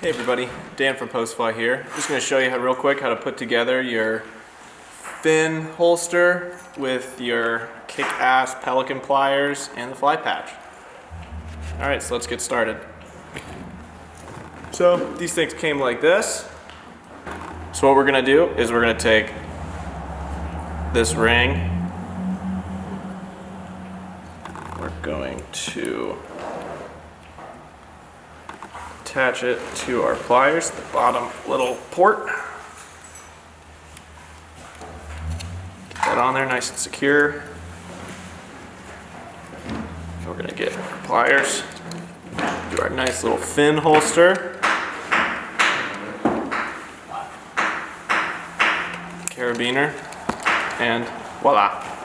Hey everybody, Dan from Postfly here. Just going to show you real quick how to put together your fin holster with your kick-ass Pelican pliers and the fly patch. Alright, so let's get started. So these things came like this. So what we're going to do is we're going to take this ring. We're going to attach it to our pliers, the bottom little port. Get that on there nice and secure. We're going to get our pliers, do our nice little fin holster, carabiner, and voila.